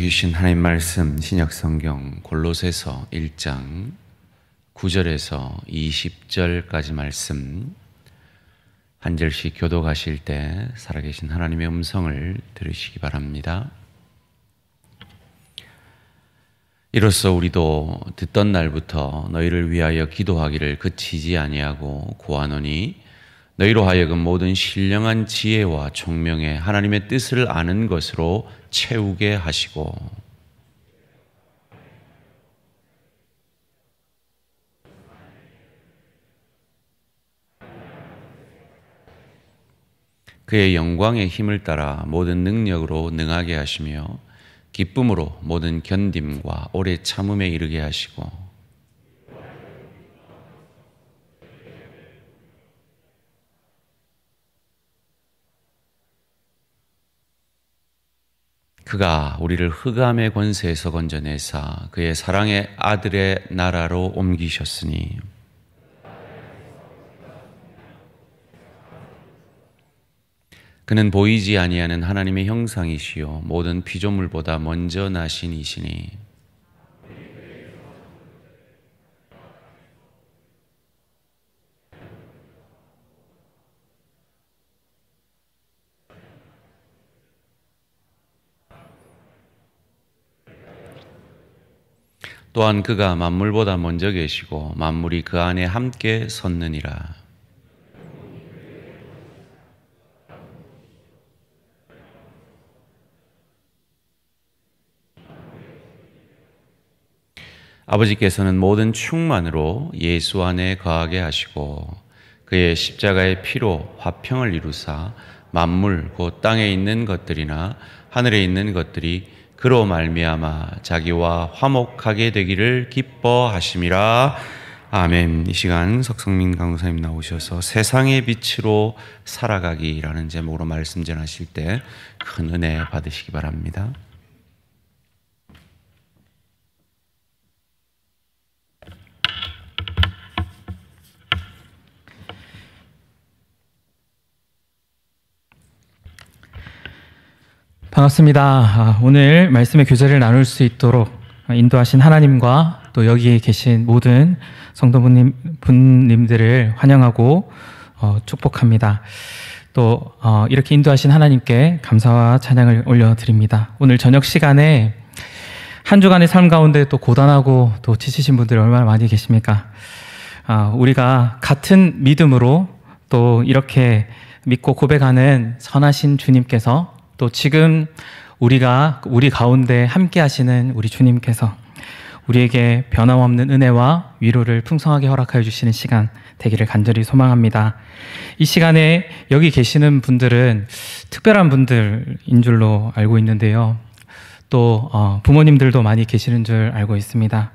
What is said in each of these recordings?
주신 하나님 말씀 신약성경 골로새서 1장 9절에서 20절까지 말씀 한 절씩 교독하실 때 살아계신 하나님의 음성을 들으시기 바랍니다. 이로써 우리도 듣던 날부터 너희를 위하여 기도하기를 그치지 아니하고 구하노니 너희로 하여금 모든 신령한 지혜와 총명에 하나님의 뜻을 아는 것으로 채우게 하시고 그의 영광의 힘을 따라 모든 능력으로 능하게 하시며 기쁨으로 모든 견딤과 오래 참음에 이르게 하시고 그가 우리를 흑암의 권세에서 건져내사 그의 사랑의 아들의 나라로 옮기셨으니 그는 보이지 아니하는 하나님의 형상이시요 모든 피조물보다 먼저 나신 이시니 또한 그가 만물보다 먼저 계시고 만물이 그 안에 함께 섰느니라. 아버지께서는 모든 충만으로 예수 안에 거하게 하시고 그의 십자가의 피로 화평을 이루사 만물 곧 땅에 있는 것들이나 하늘에 있는 것들이 그로 말미암아 자기와 화목하게 되기를 기뻐하심이라. 아멘. 이 시간 석성민 강사님 나오셔서 세상의 빛으로 살아가기라는 제목으로 말씀 전하실 때 큰 은혜 받으시기 바랍니다. 반갑습니다. 오늘 말씀의 교제를 나눌 수 있도록 인도하신 하나님과 또 여기에 계신 모든 성도분님들을 환영하고 축복합니다. 또 이렇게 인도하신 하나님께 감사와 찬양을 올려드립니다. 오늘 저녁 시간에 한 주간의 삶 가운데 또 고단하고 또 지치신 분들이 얼마나 많이 계십니까? 우리가 같은 믿음으로 또 이렇게 믿고 고백하는 선하신 주님께서 또 지금 우리 가운데 함께 하시는 우리 주님께서 우리에게 변함없는 은혜와 위로를 풍성하게 허락하여 주시는 시간 되기를 간절히 소망합니다. 이 시간에 여기 계시는 분들은 특별한 분들인 줄로 알고 있는데요. 또 부모님들도 많이 계시는 줄 알고 있습니다.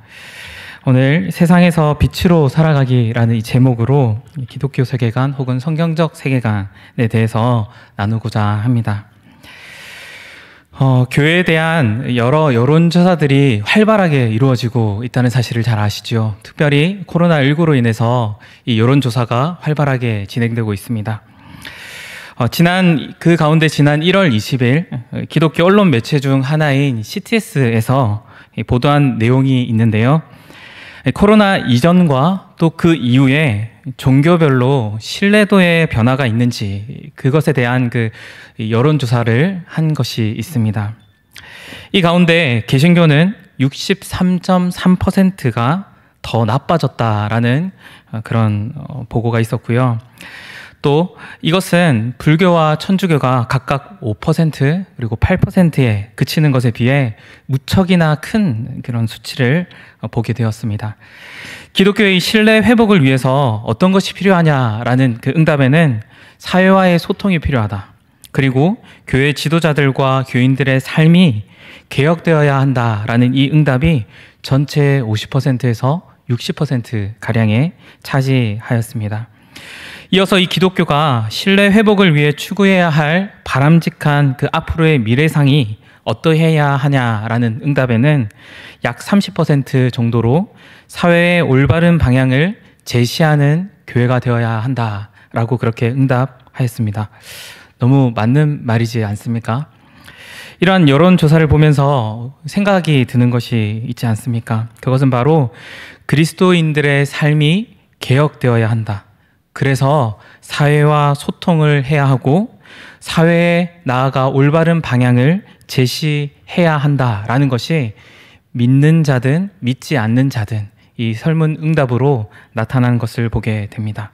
오늘 세상에서 빛으로 살아가기라는 이 제목으로 기독교 세계관 혹은 성경적 세계관에 대해서 나누고자 합니다. 교회에 대한 여러 여론조사들이 활발하게 이루어지고 있다는 사실을 잘 아시죠? 특별히 코로나19로 인해서 이 여론조사가 활발하게 진행되고 있습니다. 그 가운데 지난 1월 20일 기독교 언론 매체 중 하나인 CTS에서 보도한 내용이 있는데요. 코로나 이전과 또 그 이후에 종교별로 신뢰도의 변화가 있는지 그것에 대한 그 여론조사를 한 것이 있습니다. 이 가운데 개신교는 63.3%가 더 나빠졌다라는 그런 보고가 있었고요. 또 이것은 불교와 천주교가 각각 5% 그리고 8%에 그치는 것에 비해 무척이나 큰 그런 수치를 보게 되었습니다. 기독교의 신뢰 회복을 위해서 어떤 것이 필요하냐라는 그 응답에는 사회와의 소통이 필요하다. 그리고 교회 지도자들과 교인들의 삶이 개혁되어야 한다라는 이 응답이 전체 50%에서 60%가량에 차지하였습니다. 이어서 이 기독교가 신뢰 회복을 위해 추구해야 할 바람직한 그 앞으로의 미래상이 어떠해야 하냐라는 응답에는 약 30% 정도로 사회의 올바른 방향을 제시하는 교회가 되어야 한다라고 그렇게 응답하였습니다. 너무 맞는 말이지 않습니까? 이러한 여론조사를 보면서 생각이 드는 것이 있지 않습니까? 그것은 바로 그리스도인들의 삶이 개혁되어야 한다. 그래서 사회와 소통을 해야 하고 사회에 나아가 올바른 방향을 제시해야 한다라는 것이 믿는 자든 믿지 않는 자든 이 설문 응답으로 나타나는 것을 보게 됩니다.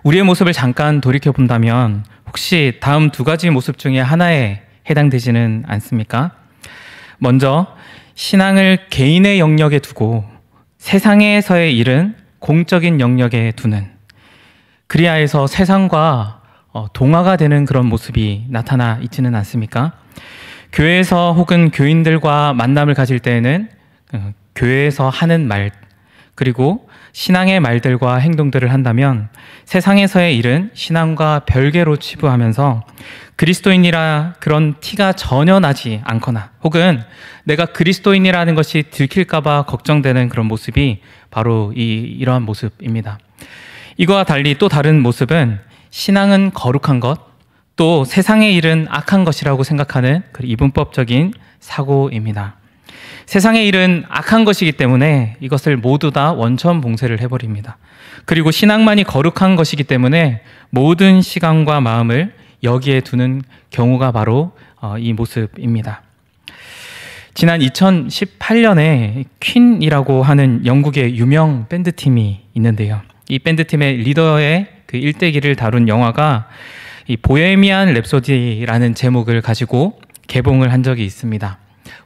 우리의 모습을 잠깐 돌이켜 본다면 혹시 다음 두 가지 모습 중에 하나에 해당되지는 않습니까? 먼저 신앙을 개인의 영역에 두고 세상에서의 일은 공적인 영역에 두는, 그리하여서 세상과 동화가 되는 그런 모습이 나타나 있지는 않습니까? 교회에서 혹은 교인들과 만남을 가질 때에는 교회에서 하는 말, 그리고 신앙의 말들과 행동들을 한다면 세상에서의 일은 신앙과 별개로 치부하면서 그리스도인이라 그런 티가 전혀 나지 않거나 혹은 내가 그리스도인이라는 것이 들킬까봐 걱정되는 그런 모습이 바로 이러한 모습입니다. 이거와 달리 또 다른 모습은 신앙은 거룩한 것, 또 세상의 일은 악한 것이라고 생각하는 그 이분법적인 사고입니다. 세상의 일은 악한 것이기 때문에 이것을 모두 다 원천 봉쇄를 해버립니다. 그리고 신앙만이 거룩한 것이기 때문에 모든 시간과 마음을 여기에 두는 경우가 바로 이 모습입니다. 지난 2018년에 퀸이라고 하는 영국의 유명 밴드팀이 있는데요. 이 밴드팀의 리더의 그 일대기를 다룬 영화가 이 보헤미안 랩소디라는 제목을 가지고 개봉을 한 적이 있습니다.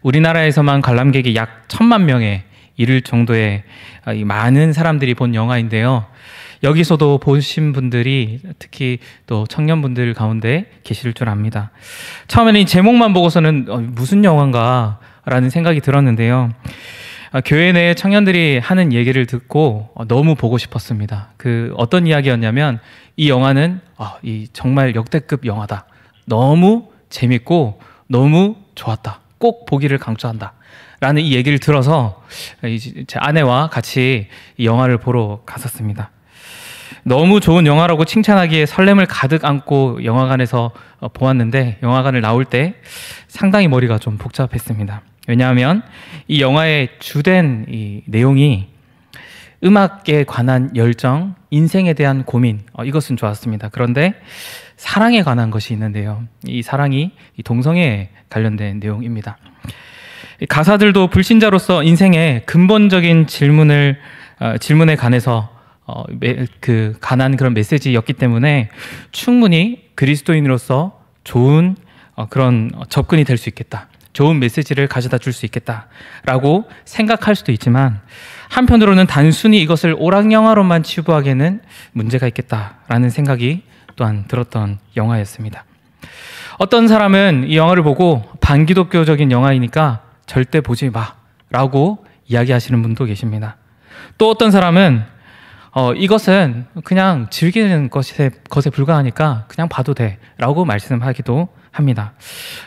우리나라에서만 관람객이 약 1,000만 명에 이를 정도의 많은 사람들이 본 영화인데요. 여기서도 보신 분들이 특히 또 청년분들 가운데 계실 줄 압니다. 처음에는 이 제목만 보고서는 무슨 영화인가 라는 생각이 들었는데요. 교회 내 청년들이 하는 얘기를 듣고 너무 보고 싶었습니다. 어떤 이야기였냐면 이 영화는 이 정말 역대급 영화다. 너무 재밌고 너무 좋았다. 꼭 보기를 강추한다. 라는 이 얘기를 들어서 제 아내와 같이 이 영화를 보러 갔었습니다. 너무 좋은 영화라고 칭찬하기에 설렘을 가득 안고 영화관에서 보았는데 영화관을 나올 때 상당히 머리가 좀 복잡했습니다. 왜냐하면 이 영화의 주된 이 내용이 음악에 관한 열정, 인생에 대한 고민, 이것은 좋았습니다. 그런데 사랑에 관한 것이 있는데요. 이 사랑이 이 동성애에 관련된 내용입니다. 가사들도 불신자로서 인생의 근본적인 질문에 관해서 관한 그런 메시지였기 때문에 충분히 그리스도인으로서 좋은 그런 접근이 될 수 있겠다. 좋은 메시지를 가져다 줄 수 있겠다라고 생각할 수도 있지만 한편으로는 단순히 이것을 오락영화로만 치부하기에는 문제가 있겠다라는 생각이 또한 들었던 영화였습니다. 어떤 사람은 이 영화를 보고 반기독교적인 영화이니까 절대 보지 마라고 이야기하시는 분도 계십니다. 또 어떤 사람은 이것은 그냥 즐기는 것에 불과하니까 그냥 봐도 돼라고 말씀하기도 합니다.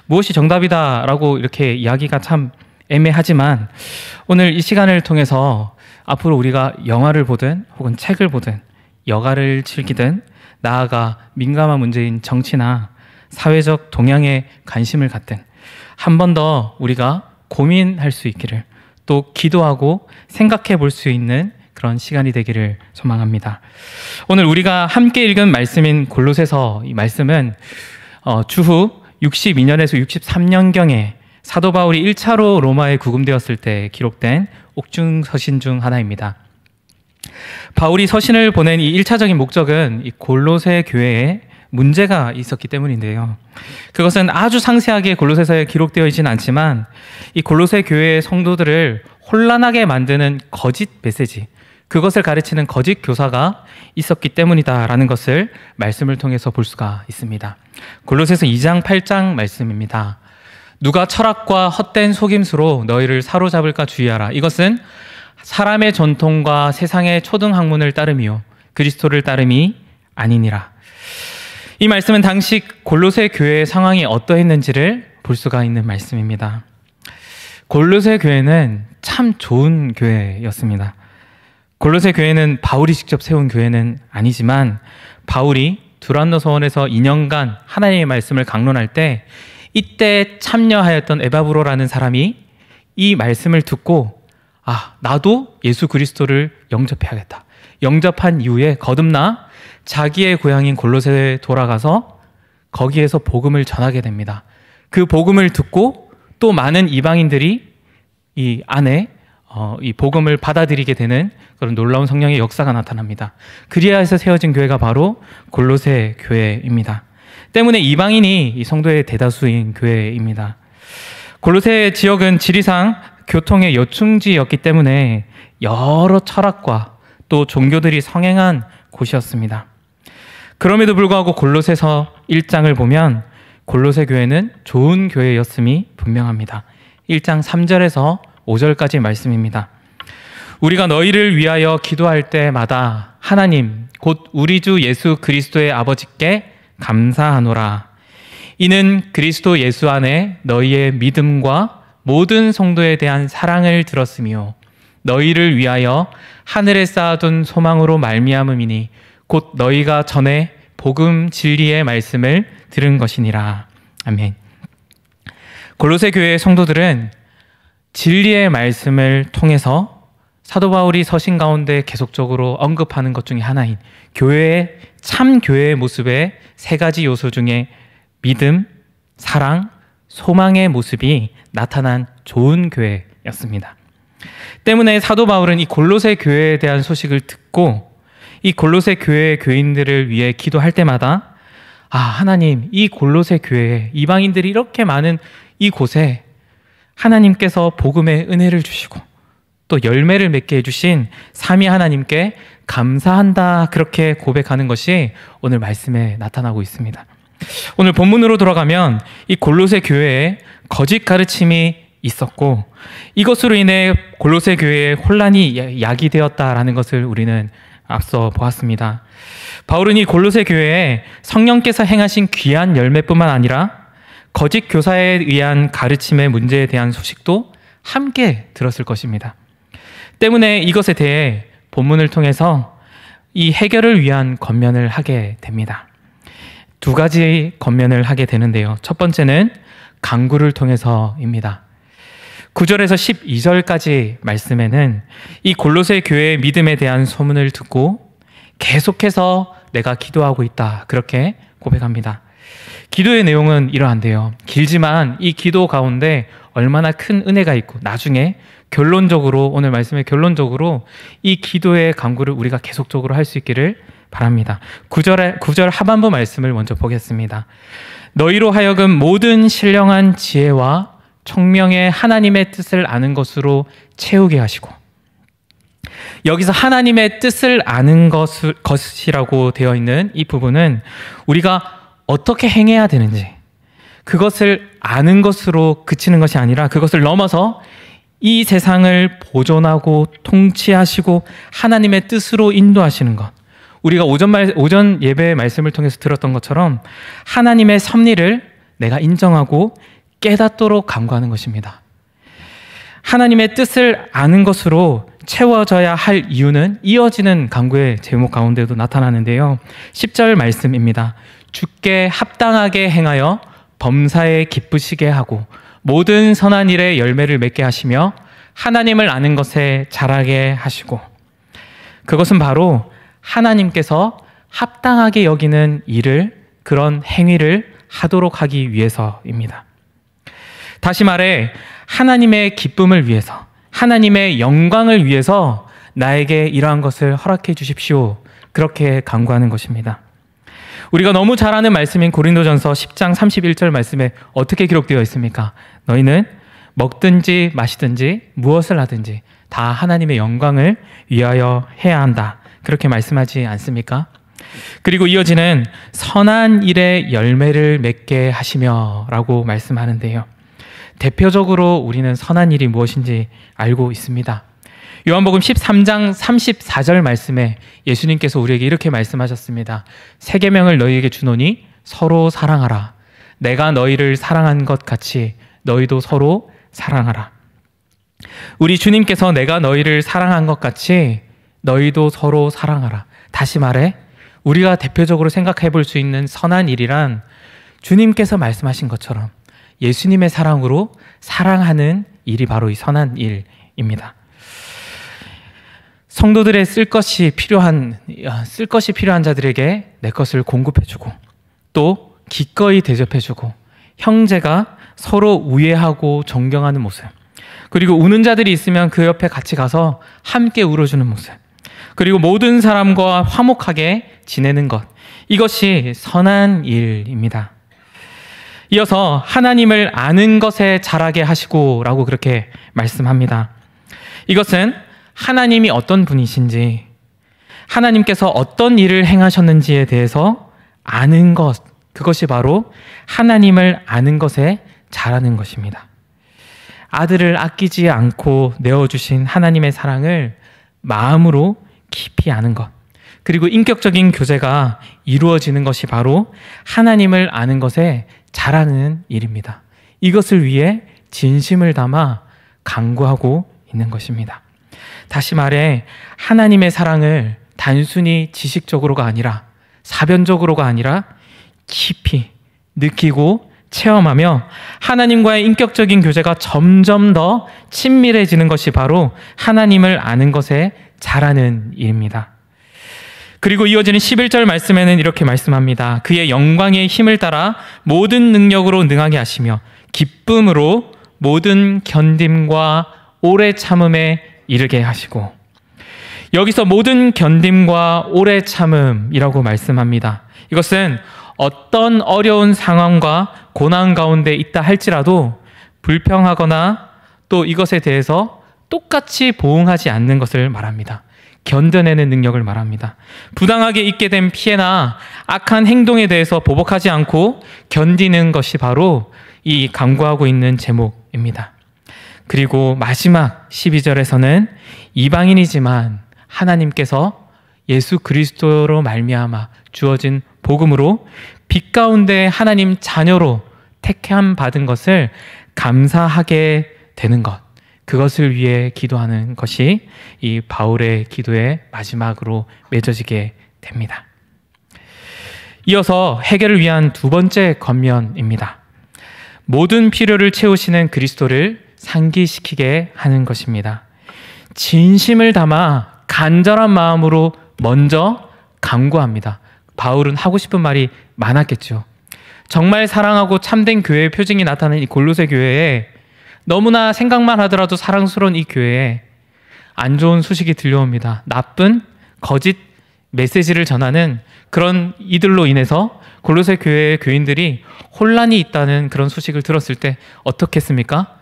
무엇이 정답이다라고 이렇게 이야기가 참 애매하지만 오늘 이 시간을 통해서 앞으로 우리가 영화를 보든 혹은 책을 보든 여가를 즐기든 나아가 민감한 문제인 정치나 사회적 동향에 관심을 갖든 한 번 더 우리가 고민할 수 있기를 또 기도하고 생각해 볼 수 있는 그런 시간이 되기를 소망합니다. 오늘 우리가 함께 읽은 말씀인 골로새서 이 말씀은 주후 62년에서 63년경에 사도 바울이 1차로 로마에 구금되었을 때 기록된 옥중서신 중 하나입니다. 바울이 서신을 보낸 이 1차적인 목적은 이 골로새 교회에 문제가 있었기 때문인데요. 그것은 아주 상세하게 골로새서에 기록되어 있지는 않지만 이 골로새 교회의 성도들을 혼란하게 만드는 거짓 메시지, 그것을 가르치는 거짓 교사가 있었기 때문이다라는 것을 말씀을 통해서 볼 수가 있습니다. 골로새서 2장 8장 말씀입니다. 누가 철학과 헛된 속임수로 너희를 사로잡을까 주의하라. 이것은 사람의 전통과 세상의 초등학문을 따름이요 그리스도를 따름이 아니니라. 이 말씀은 당시 골로새 교회의 상황이 어떠했는지를 볼 수가 있는 말씀입니다. 골로새 교회는 참 좋은 교회였습니다. 골로새 교회는 바울이 직접 세운 교회는 아니지만 바울이 두란노 서원에서 2년간 하나님의 말씀을 강론할 때 이때 참여하였던 에바브로라는 사람이 이 말씀을 듣고 나도 예수 그리스도를 영접해야겠다. 영접한 이후에 거듭나 자기의 고향인 골로새에 돌아가서 거기에서 복음을 전하게 됩니다. 그 복음을 듣고 또 많은 이방인들이 이 안에 이 복음을 받아들이게 되는 그런 놀라운 성령의 역사가 나타납니다. 그리하여서 세워진 교회가 바로 골로새 교회입니다. 때문에 이방인이 이 성도의 대다수인 교회입니다. 골로새 지역은 지리상 교통의 요충지였기 때문에 여러 철학과 또 종교들이 성행한 곳이었습니다. 그럼에도 불구하고 골로새서 1장을 보면 골로새 교회는 좋은 교회였음이 분명합니다. 1장 3절에서 5절까지 말씀입니다. 우리가 너희를 위하여 기도할 때마다 하나님 곧 우리 주 예수 그리스도의 아버지께 감사하노라. 이는 그리스도 예수 안에 너희의 믿음과 모든 성도에 대한 사랑을 들었으며 너희를 위하여 하늘에 쌓아둔 소망으로 말미암음이니 곧 너희가 전에 복음 진리의 말씀을 들은 것이니라. 아멘. 골로새 교회의 성도들은 진리의 말씀을 통해서 사도 바울이 서신 가운데 계속적으로 언급하는 것 중에 하나인 교회의 참 교회의 모습의 세 가지 요소 중에 믿음, 사랑, 소망의 모습이 나타난 좋은 교회였습니다. 때문에 사도 바울은 이 골로새 교회에 대한 소식을 듣고 이 골로새 교회의 교인들을 위해 기도할 때마다 하나님, 이 골로새 교회에 이방인들이 이렇게 많은 이곳에 하나님께서 복음의 은혜를 주시고 또 열매를 맺게 해주신 삼위 하나님께 감사한다, 그렇게 고백하는 것이 오늘 말씀에 나타나고 있습니다. 오늘 본문으로 돌아가면 이 골로새 교회에 거짓 가르침이 있었고 이것으로 인해 골로새 교회에 혼란이 야기되었다라는 것을 우리는 앞서 보았습니다. 바울은 이 골로새 교회에 성령께서 행하신 귀한 열매뿐만 아니라 거짓 교사에 의한 가르침의 문제에 대한 소식도 함께 들었을 것입니다. 때문에 이것에 대해 본문을 통해서 이 해결을 위한 권면을 하게 됩니다. 두 가지 권면을 하게 되는데요. 첫 번째는 강구를 통해서입니다. 9절에서 12절까지 말씀에는 이 골로새 교회의 믿음에 대한 소문을 듣고 계속해서 내가 기도하고 있다, 그렇게 고백합니다. 기도의 내용은 이러한데요. 길지만 이 기도 가운데 얼마나 큰 은혜가 있고 나중에 결론적으로, 오늘 말씀의 결론적으로 이 기도의 강구를 우리가 계속적으로 할 수 있기를 바랍니다. 9절 하반부 말씀을 먼저 보겠습니다. 너희로 하여금 모든 신령한 지혜와 청명의 하나님의 뜻을 아는 것으로 채우게 하시고, 여기서 하나님의 뜻을 아는 것이라고 되어 있는 이 부분은 우리가 어떻게 행해야 되는지 그것을 아는 것으로 그치는 것이 아니라 그것을 넘어서 이 세상을 보존하고 통치하시고 하나님의 뜻으로 인도하시는 것, 우리가 오전 예배의 말씀을 통해서 들었던 것처럼 하나님의 섭리를 내가 인정하고 깨닫도록 간구하는 것입니다. 하나님의 뜻을 아는 것으로 채워져야 할 이유는 이어지는 간구의 제목 가운데도 나타나는데요. 10절 말씀입니다. 주께 합당하게 행하여 범사에 기쁘시게 하고 모든 선한 일에 열매를 맺게 하시며 하나님을 아는 것에 자라게 하시고, 그것은 바로 하나님께서 합당하게 여기는 일을, 그런 행위를 하도록 하기 위해서입니다. 다시 말해 하나님의 기쁨을 위해서, 하나님의 영광을 위해서 나에게 이러한 것을 허락해 주십시오, 그렇게 간구하는 것입니다. 우리가 너무 잘 아는 말씀인 고린도전서 10장 31절 말씀에 어떻게 기록되어 있습니까? 너희는 먹든지 마시든지 무엇을 하든지 다 하나님의 영광을 위하여 해야 한다, 그렇게 말씀하지 않습니까? 그리고 이어지는 선한 일의 열매를 맺게 하시며 라고 말씀하는데요. 대표적으로 우리는 선한 일이 무엇인지 알고 있습니다. 요한복음 13장 34절 말씀에 예수님께서 우리에게 이렇게 말씀하셨습니다. 새 계명을 너희에게 주노니 서로 사랑하라. 내가 너희를 사랑한 것 같이 너희도 서로 사랑하라. 우리 주님께서 내가 너희를 사랑한 것 같이 너희도 서로 사랑하라. 다시 말해 우리가 대표적으로 생각해 볼 수 있는 선한 일이란 주님께서 말씀하신 것처럼 예수님의 사랑으로 사랑하는 일이 바로 이 선한 일입니다. 성도들의 쓸 것이 필요한 자들에게 내 것을 공급해주고, 또 기꺼이 대접해주고, 형제가 서로 우애하고 존경하는 모습, 그리고 우는 자들이 있으면 그 옆에 같이 가서 함께 울어주는 모습, 그리고 모든 사람과 화목하게 지내는 것, 이것이 선한 일입니다. 이어서 하나님을 아는 것에 자라게 하시고 라고 그렇게 말씀합니다. 이것은 하나님이 어떤 분이신지, 하나님께서 어떤 일을 행하셨는지에 대해서 아는 것, 그것이 바로 하나님을 아는 것에 자라는 것입니다. 아들을 아끼지 않고 내어주신 하나님의 사랑을 마음으로 깊이 아는 것, 그리고 인격적인 교제가 이루어지는 것이 바로 하나님을 아는 것에 자라는 일입니다. 이것을 위해 진심을 담아 간구하고 있는 것입니다. 다시 말해, 하나님의 사랑을 단순히 지식적으로가 아니라, 사변적으로가 아니라 깊이 느끼고 체험하며 하나님과의 인격적인 교제가 점점 더 친밀해지는 것이 바로 하나님을 아는 것에 자라는 일입니다. 그리고 이어지는 11절 말씀에는 이렇게 말씀합니다. 그의 영광의 힘을 따라 모든 능력으로 능하게 하시며 기쁨으로 모든 견딤과 오래 참음에 이르게 하시고, 여기서 모든 견딤과 오래 참음이라고 말씀합니다. 이것은 어떤 어려운 상황과 고난 가운데 있다 할지라도 불평하거나 또 이것에 대해서 똑같이 보응하지 않는 것을 말합니다. 견뎌내는 능력을 말합니다. 부당하게 있게 된 피해나 악한 행동에 대해서 보복하지 않고 견디는 것이 바로 이 간구하고 있는 제목입니다. 그리고 마지막 12절에서는 이방인이지만 하나님께서 예수 그리스도로 말미암아 주어진 복음으로 빛 가운데 하나님 자녀로 택함 받은 것을 감사하게 되는 것, 그것을 위해 기도하는 것이 이 바울의 기도의 마지막으로 맺어지게 됩니다. 이어서 해결을 위한 두 번째 권면입니다. 모든 필요를 채우시는 그리스도를 상기시키게 하는 것입니다. 진심을 담아 간절한 마음으로 먼저 간구합니다. 바울은 하고 싶은 말이 많았겠죠. 정말 사랑하고 참된 교회의 표징이 나타나는 이 골로새 교회에, 너무나 생각만 하더라도 사랑스러운 이 교회에 안 좋은 소식이 들려옵니다. 나쁜 거짓 메시지를 전하는 그런 이들로 인해서 골로새 교회의 교인들이 혼란이 있다는 그런 소식을 들었을 때 어떻겠습니까?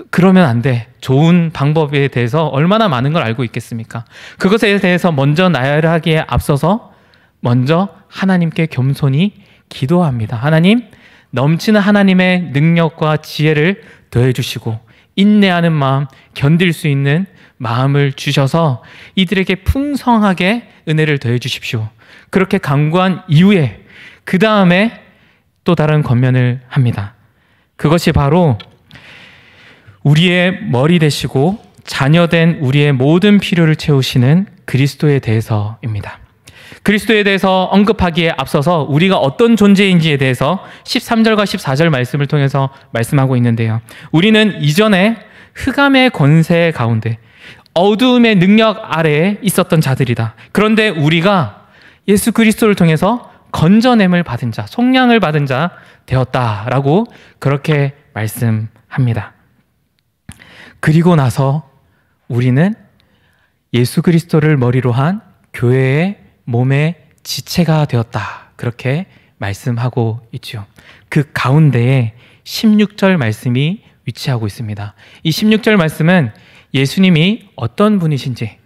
그러면 안 돼. 좋은 방법에 대해서 얼마나 많은 걸 알고 있겠습니까? 그것에 대해서 먼저 나열하기에 앞서서 먼저 하나님께 겸손히 기도합니다. 하나님, 넘치는 하나님의 능력과 지혜를 더해주시고 인내하는 마음, 견딜 수 있는 마음을 주셔서 이들에게 풍성하게 은혜를 더해주십시오. 그렇게 간구한 이후에 그 다음에 또 다른 권면을 합니다. 그것이 바로 우리의 머리 되시고 자녀된 우리의 모든 필요를 채우시는 그리스도에 대해서입니다. 그리스도에 대해서 언급하기에 앞서서 우리가 어떤 존재인지에 대해서 13절과 14절 말씀을 통해서 말씀하고 있는데요. 우리는 이전에 흑암의 권세 가운데 어두움의 능력 아래에 있었던 자들이다. 그런데 우리가 예수 그리스도를 통해서 건져냄을 받은 자, 속량을 받은 자 되었다라고 그렇게 말씀합니다. 그리고 나서 우리는 예수 그리스도를 머리로 한 교회의 몸의 지체가 되었다. 그렇게 말씀하고 있죠. 그 가운데에 16절 말씀이 위치하고 있습니다. 이 16절 말씀은 예수님이 어떤 분이신지,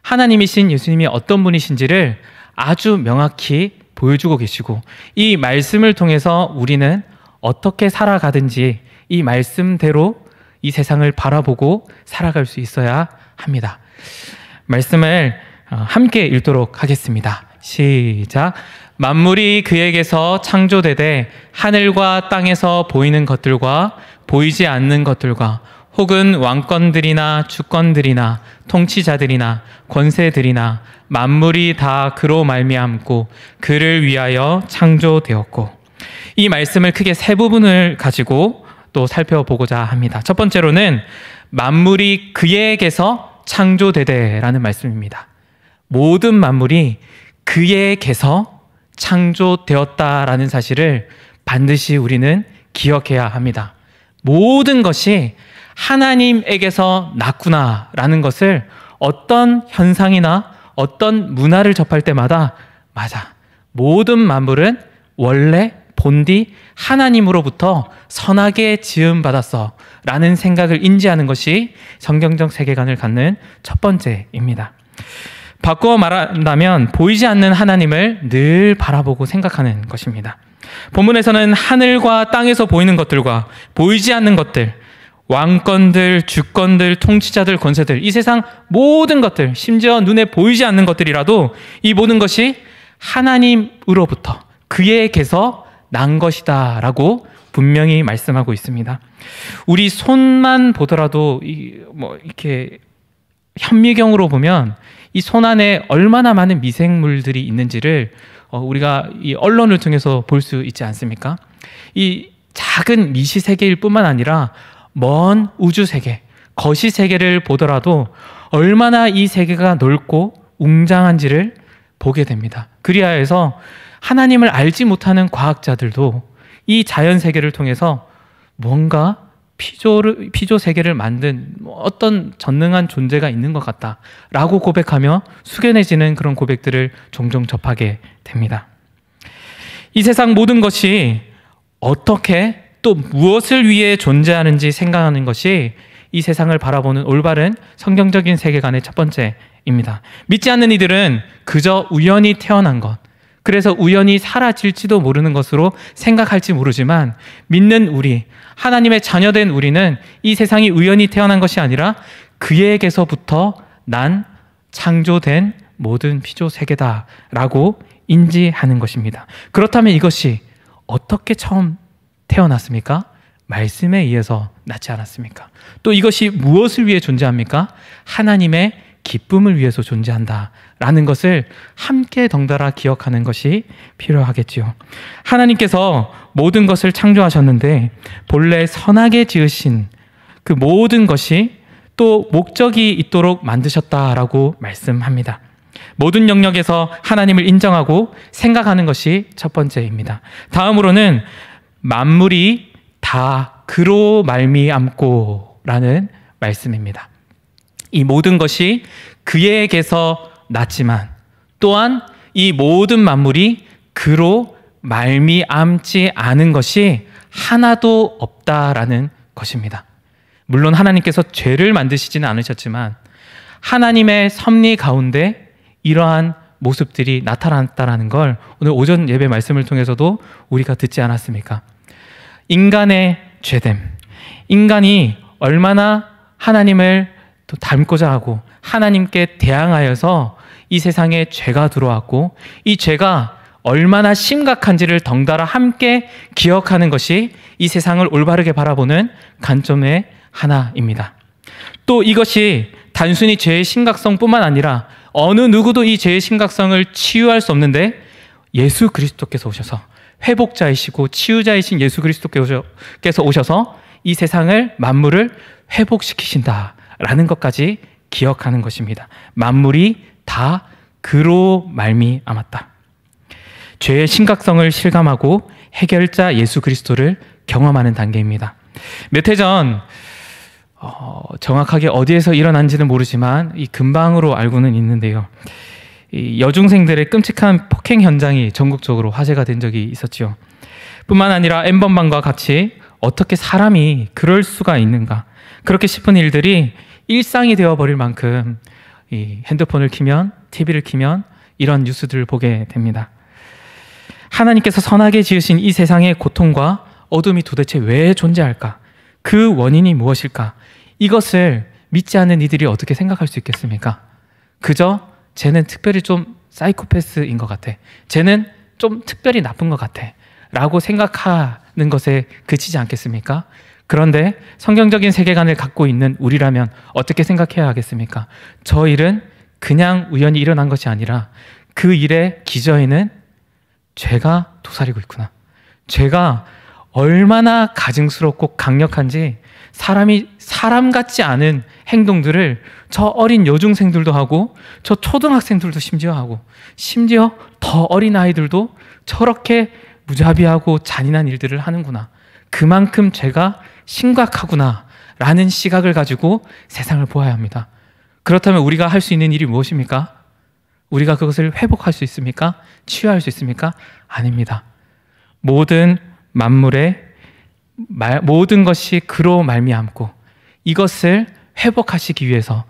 하나님이신 예수님이 어떤 분이신지를 아주 명확히 보여주고 계시고, 이 말씀을 통해서 우리는 어떻게 살아가든지 이 말씀대로 이 세상을 바라보고 살아갈 수 있어야 합니다. 말씀을 함께 읽도록 하겠습니다. 시작. 만물이 그에게서 창조되되 하늘과 땅에서 보이는 것들과 보이지 않는 것들과 혹은 왕권들이나 주권들이나 통치자들이나 권세들이나 만물이 다 그로 말미암고 그를 위하여 창조되었고. 이 말씀을 크게 세 부분을 가지고 또 살펴보고자 합니다. 첫 번째로는 만물이 그에게서 창조되되라는 말씀입니다. 모든 만물이 그에게서 창조되었다라는 사실을 반드시 우리는 기억해야 합니다. 모든 것이 하나님에게서 났구나라는 것을 어떤 현상이나 어떤 문화를 접할 때마다 맞아. 모든 만물은 원래 본디 하나님으로부터 선하게 지음받았어 라는 생각을 인지하는 것이 성경적 세계관을 갖는 첫 번째입니다. 바꾸어 말한다면 보이지 않는 하나님을 늘 바라보고 생각하는 것입니다. 본문에서는 하늘과 땅에서 보이는 것들과 보이지 않는 것들, 왕권들, 주권들, 통치자들, 권세들, 이 세상 모든 것들, 심지어 눈에 보이지 않는 것들이라도 이 모든 것이 하나님으로부터 그에게서 난 것이다 라고 분명히 말씀하고 있습니다. 우리 손만 보더라도 이렇게 현미경으로 보면 이 손 안에 얼마나 많은 미생물들이 있는지를 우리가 이 언론을 통해서 볼 수 있지 않습니까? 이 작은 미시 세계일 뿐만 아니라 먼 우주 세계, 거시 세계를 보더라도 얼마나 이 세계가 넓고 웅장한지를 보게 됩니다. 그리하여서 하나님을 알지 못하는 과학자들도 이 자연 세계를 통해서 뭔가 피조 세계를 만든 어떤 전능한 존재가 있는 것 같다라고 고백하며 숙연해지는 그런 고백들을 종종 접하게 됩니다. 이 세상 모든 것이 어떻게 또 무엇을 위해 존재하는지 생각하는 것이 이 세상을 바라보는 올바른 성경적인 세계관의 첫 번째입니다. 믿지 않는 이들은 그저 우연히 태어난 것, 그래서 우연히 사라질지도 모르는 것으로 생각할지 모르지만 믿는 우리, 하나님의 자녀된 우리는 이 세상이 우연히 태어난 것이 아니라 그에게서부터 난 창조된 모든 피조 세계다라고 인지하는 것입니다. 그렇다면 이것이 어떻게 처음 태어났습니까? 말씀에 의해서 낳지 않았습니까? 또 이것이 무엇을 위해 존재합니까? 하나님의 기쁨을 위해서 존재한다라는 것을 함께 덩달아 기억하는 것이 필요하겠지요. 하나님께서 모든 것을 창조하셨는데 본래 선하게 지으신 그 모든 것이 또 목적이 있도록 만드셨다라고 말씀합니다. 모든 영역에서 하나님을 인정하고 생각하는 것이 첫 번째입니다. 다음으로는 만물이 다 그로 말미암고라는 말씀입니다. 이 모든 것이 그에게서 났지만 또한 이 모든 만물이 그로 말미암지 않은 것이 하나도 없다라는 것입니다. 물론 하나님께서 죄를 만드시지는 않으셨지만 하나님의 섭리 가운데 이러한 모습들이 나타났다라는 걸 오늘 오전 예배 말씀을 통해서도 우리가 듣지 않았습니까? 인간의 죄됨, 인간이 얼마나 하나님을 또 닮고자 하고 하나님께 대항하여서 이 세상에 죄가 들어왔고 이 죄가 얼마나 심각한지를 덩달아 함께 기억하는 것이 이 세상을 올바르게 바라보는 관점의 하나입니다. 또 이것이 단순히 죄의 심각성뿐만 아니라 어느 누구도 이 죄의 심각성을 치유할 수 없는데 예수 그리스도께서 오셔서 회복자이시고 치유자이신 예수 그리스도께서 오셔서 이 세상을 만물을 회복시키신다라는 것까지 기억하는 것입니다. 만물이 다 그로 말미암았다. 죄의 심각성을 실감하고 해결자 예수 그리스도를 경험하는 단계입니다. 몇 해 전 정확하게 어디에서 일어난지는 모르지만 이 근방으로 알고는 있는데요. 이 여중생들의 끔찍한 폭행 현장이 전국적으로 화제가 된 적이 있었죠. 뿐만 아니라 N번방과 같이 어떻게 사람이 그럴 수가 있는가, 그렇게 싶은 일들이 일상이 되어버릴 만큼 이 핸드폰을 켜면, TV를 켜면 이런 뉴스들을 보게 됩니다. 하나님께서 선하게 지으신 이 세상의 고통과 어둠이 도대체 왜 존재할까? 그 원인이 무엇일까? 이것을 믿지 않는 이들이 어떻게 생각할 수 있겠습니까? 그저 쟤는 특별히 좀 사이코패스인 것 같아, 쟤는 좀 특별히 나쁜 것 같아 라고 생각하는 것에 그치지 않겠습니까? 그런데 성경적인 세계관을 갖고 있는 우리라면 어떻게 생각해야 하겠습니까? 저 일은 그냥 우연히 일어난 것이 아니라 그 일의 기저에는 죄가 도사리고 있구나, 죄가 얼마나 가증스럽고 강력한지 사람이 사람 같지 않은 행동들을 저 어린 여중생들도 하고 저 초등학생들도 심지어 더 어린 아이들도 저렇게 무자비하고 잔인한 일들을 하는구나. 그만큼 죄가 심각하구나 라는 시각을 가지고 세상을 보아야 합니다. 그렇다면 우리가 할 수 있는 일이 무엇입니까? 우리가 그것을 회복할 수 있습니까? 치유할 수 있습니까? 아닙니다. 모든 만물의 모든 것이 그로 말미암고 이것을 회복하시기 위해서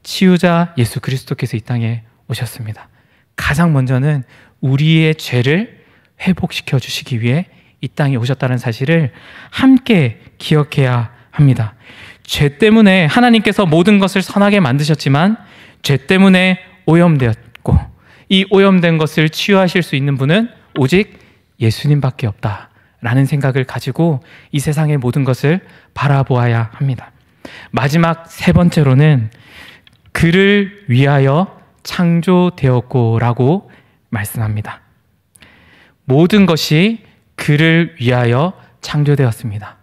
치유자 예수 그리스도께서 이 땅에 오셨습니다. 가장 먼저는 우리의 죄를 회복시켜 주시기 위해 이 땅에 오셨다는 사실을 함께 기억해야 합니다. 죄 때문에 하나님께서 모든 것을 선하게 만드셨지만 죄 때문에 오염되었고 이 오염된 것을 치유하실 수 있는 분은 오직 예수님밖에 없다라는 생각을 가지고 이 세상의 모든 것을 바라보아야 합니다. 마지막 세 번째로는 그를 위하여 창조되었고라고 말씀합니다. 모든 것이 그를 위하여 창조되었습니다.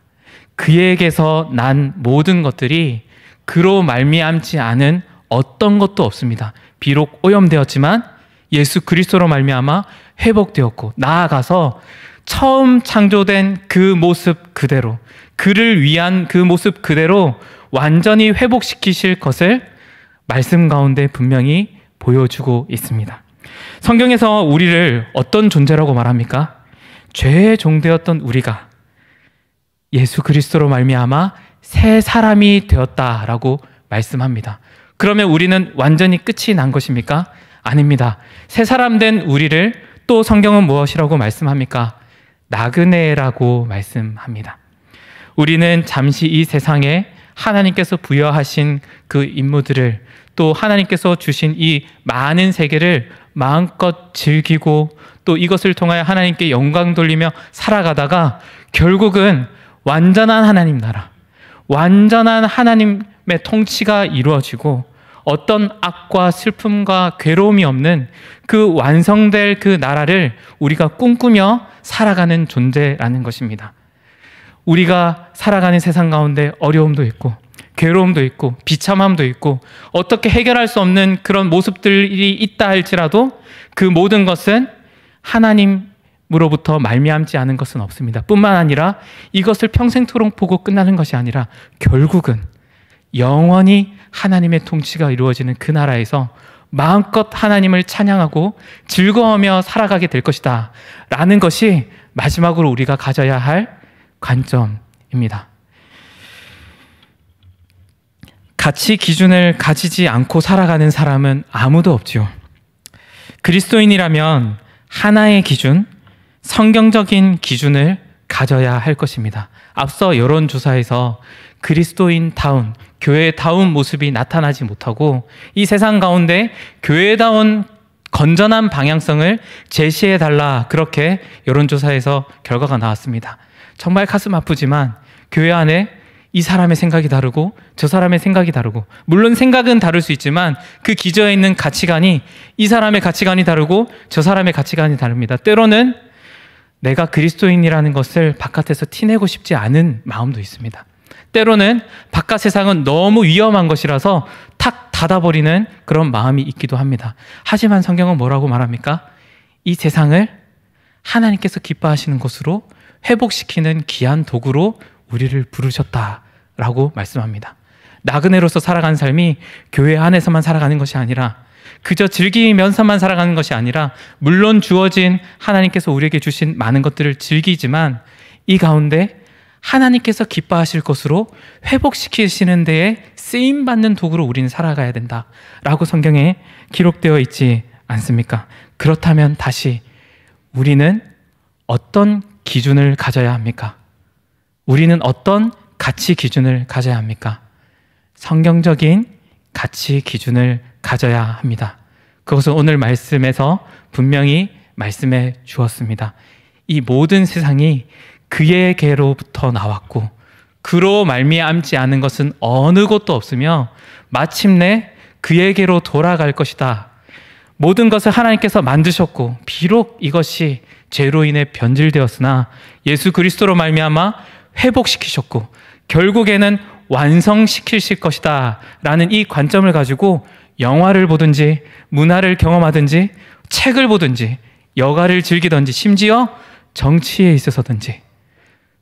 그에게서 난 모든 것들이 그로 말미암지 않은 어떤 것도 없습니다. 비록 오염되었지만 예수 그리스도로 말미암아 회복되었고 나아가서 처음 창조된 그 모습 그대로 그를 위한 그 모습 그대로 완전히 회복시키실 것을 말씀 가운데 분명히 보여주고 있습니다. 성경에서 우리를 어떤 존재라고 말합니까? 죄의 종되었던 우리가 예수 그리스도로 말미암아 새 사람이 되었다라고 말씀합니다. 그러면 우리는 완전히 끝이 난 것입니까? 아닙니다. 새 사람 된 우리를 또 성경은 무엇이라고 말씀합니까? 나그네라고 말씀합니다. 우리는 잠시 이 세상에 하나님께서 부여하신 그 임무들을 또 하나님께서 주신 이 많은 세계를 마음껏 즐기고 또 이것을 통하여 하나님께 영광 돌리며 살아가다가 결국은 완전한 하나님 나라, 완전한 하나님의 통치가 이루어지고 어떤 악과 슬픔과 괴로움이 없는 그 완성될 그 나라를 우리가 꿈꾸며 살아가는 존재라는 것입니다. 우리가 살아가는 세상 가운데 어려움도 있고 괴로움도 있고 비참함도 있고 어떻게 해결할 수 없는 그런 모습들이 있다 할지라도 그 모든 것은 하나님으로부터 말미암지 않은 것은 없습니다. 뿐만 아니라 이것을 평생토록 보고 끝나는 것이 아니라 결국은 영원히 하나님의 통치가 이루어지는 그 나라에서 마음껏 하나님을 찬양하고 즐거워하며 살아가게 될 것이다 라는 것이 마지막으로 우리가 가져야 할 관점입니다. 가치 기준을 가지지 않고 살아가는 사람은 아무도 없지요. 그리스도인이라면 하나의 기준, 성경적인 기준을 가져야 할 것입니다. 앞서 여론조사에서 그리스도인다운, 교회다운 모습이 나타나지 못하고 이 세상 가운데 교회다운 건전한 방향성을 제시해달라 그렇게 여론조사에서 결과가 나왔습니다. 정말 가슴 아프지만 교회 안에 이 사람의 생각이 다르고 저 사람의 생각이 다르고 물론 생각은 다를 수 있지만 그 기저에 있는 가치관이 이 사람의 가치관이 다르고 저 사람의 가치관이 다릅니다. 때로는 내가 그리스도인이라는 것을 바깥에서 티내고 싶지 않은 마음도 있습니다. 때로는 바깥 세상은 너무 위험한 것이라서 탁 닫아버리는 그런 마음이 있기도 합니다. 하지만 성경은 뭐라고 말합니까? 이 세상을 하나님께서 기뻐하시는 것으로 회복시키는 귀한 도구로 우리를 부르셨다라고 말씀합니다. 나그네로서 살아가는 삶이 교회 안에서만 살아가는 것이 아니라 그저 즐기면서만 살아가는 것이 아니라 물론 주어진 하나님께서 우리에게 주신 많은 것들을 즐기지만 이 가운데 하나님께서 기뻐하실 것으로 회복시키시는 데에 쓰임받는 도구로 우리는 살아가야 된다라고 성경에 기록되어 있지 않습니까? 그렇다면 다시 우리는 어떤 기준을 가져야 합니까? 우리는 어떤 가치 기준을 가져야 합니까? 성경적인 가치 기준을 가져야 합니다. 그것은 오늘 말씀에서 분명히 말씀해 주었습니다. 이 모든 세상이 그에게로부터 나왔고 그로 말미암지 않은 것은 어느 곳도 없으며 마침내 그에게로 돌아갈 것이다. 모든 것을 하나님께서 만드셨고 비록 이것이 죄로 인해 변질되었으나 예수 그리스도로 말미암아 회복시키셨고 결국에는 완성시키실 것이다 라는 이 관점을 가지고 영화를 보든지 문화를 경험하든지 책을 보든지 여가를 즐기든지 심지어 정치에 있어서든지